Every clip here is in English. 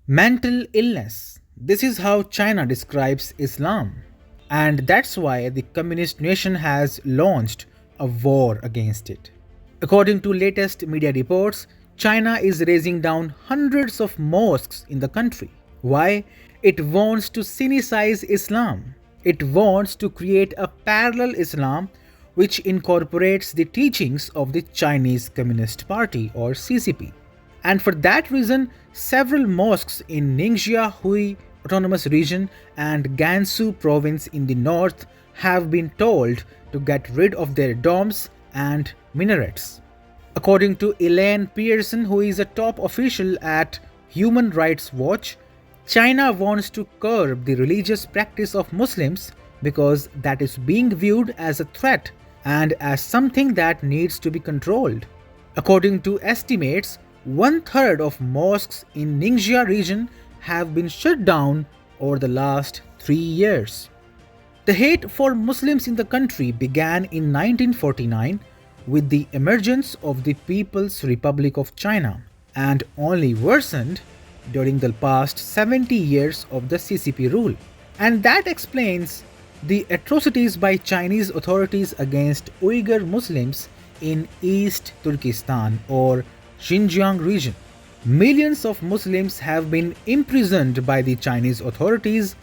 Mental illness. This is how China describes Islam. And that's why the communist nation has launched a war against it. According to latest media reports, China is raising down hundreds of mosques in the country. Why? It wants to sinicize Islam. It wants to create a parallel Islam which incorporates the teachings of the Chinese Communist Party or CCP. And for that reason, several mosques in Ningxia Hui Autonomous Region and Gansu province in the north have been told to get rid of their domes and minarets. According to Elaine Pearson, who is a top official at Human Rights Watch, China wants to curb the religious practice of Muslims because that is being viewed as a threat and as something that needs to be controlled. According to estimates, one third of mosques in Ningxia region have been shut down over the last 3 years. The hate for Muslims in the country began in 1949 with the emergence of the People's Republic of China and only worsened during the past 70 years of the CCP rule. And that explains the atrocities by Chinese authorities against Uyghur Muslims in East Turkestan or Xinjiang region. Millions of Muslims have been imprisoned by the Chinese authorities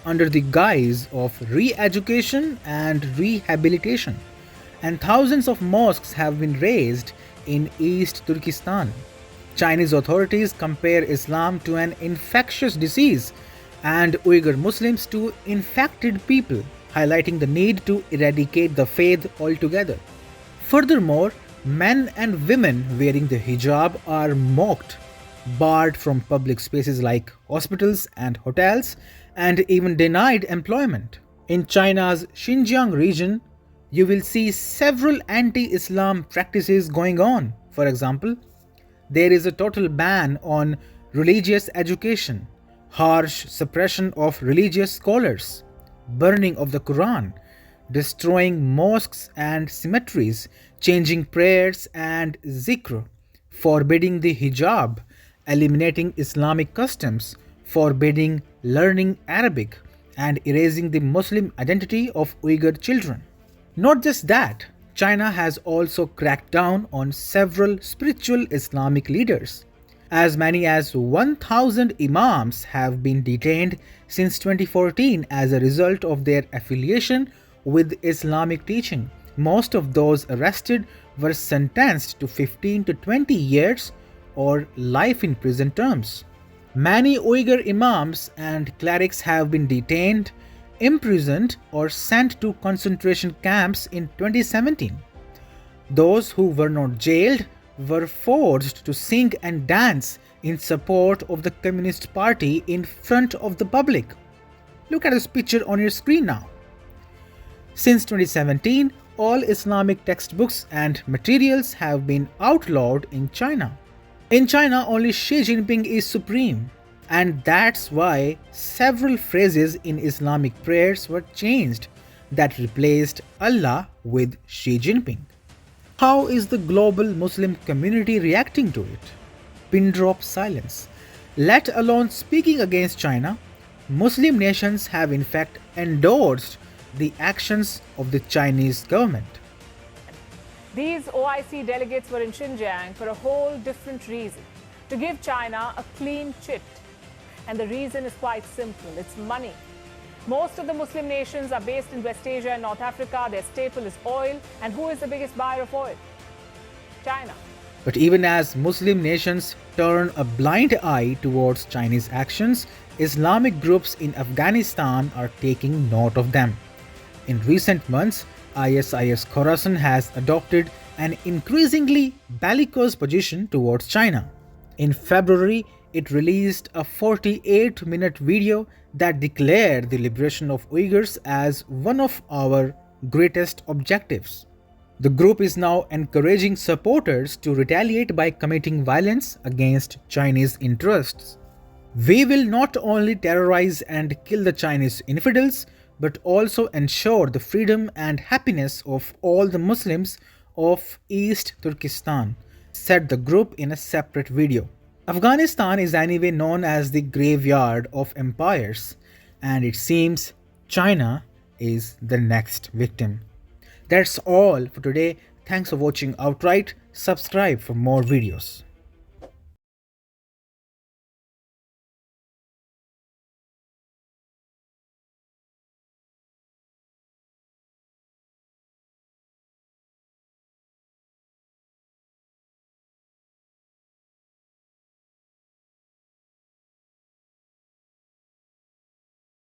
under the guise of re-education and rehabilitation, and thousands of mosques have been raised in East Turkestan. Chinese authorities compare Islam to an infectious disease and Uyghur Muslims to infected people, highlighting the need to eradicate the faith altogether. Furthermore, men and women wearing the hijab are mocked, barred from public spaces like hospitals and hotels, and even denied employment. In China's Xinjiang region, you will see several anti Islam practices going on. For example, there is a total ban on religious education, harsh suppression of religious scholars, burning of the Quran, destroying mosques and cemeteries, changing prayers and zikr, forbidding the hijab, eliminating Islamic customs, forbidding learning Arabic, and erasing the Muslim identity of Uyghur children. Not just that, China has also cracked down on several spiritual Islamic leaders. As many as 1,000 imams have been detained since 2014 as a result of their affiliation with Islamic teaching. Most of those arrested were sentenced to 15 to 20 years or life in prison terms. Many Uyghur imams and clerics have been detained, imprisoned, or sent to concentration camps in 2017. Those who were not jailed were forced to sing and dance in support of the Communist Party in front of the public. Look at this picture on your screen now. Since 2017, all Islamic textbooks and materials have been outlawed in China. In China, only Xi Jinping is supreme, and that's why several phrases in Islamic prayers were changed that replaced Allah with Xi Jinping. How is the global Muslim community reacting to it? Pin drop silence. Let alone speaking against China, Muslim nations have in fact endorsed the actions of the Chinese government. These OIC delegates were in Xinjiang for a whole different reason, to give China a clean chit. And the reason is quite simple, it's money. Most of the Muslim nations are based in West Asia and North Africa. Their staple is oil. And who is the biggest buyer of oil? China. But even as Muslim nations turn a blind eye towards Chinese actions, Islamic groups in Afghanistan are taking note of them. In recent months, ISIS Khorasan has adopted an increasingly bellicose position towards China. In February, it released a 48-minute video that declared the liberation of Uyghurs as one of our greatest objectives. The group is now encouraging supporters to retaliate by committing violence against Chinese interests. We will not only terrorize and kill the Chinese infidels, but also ensure the freedom and happiness of all the Muslims of East Turkestan, said the group in a separate video. Afghanistan is anyway known as the graveyard of empires, and it seems China is the next victim. That's all for today. Thanks for watching outright. Subscribe for more videos.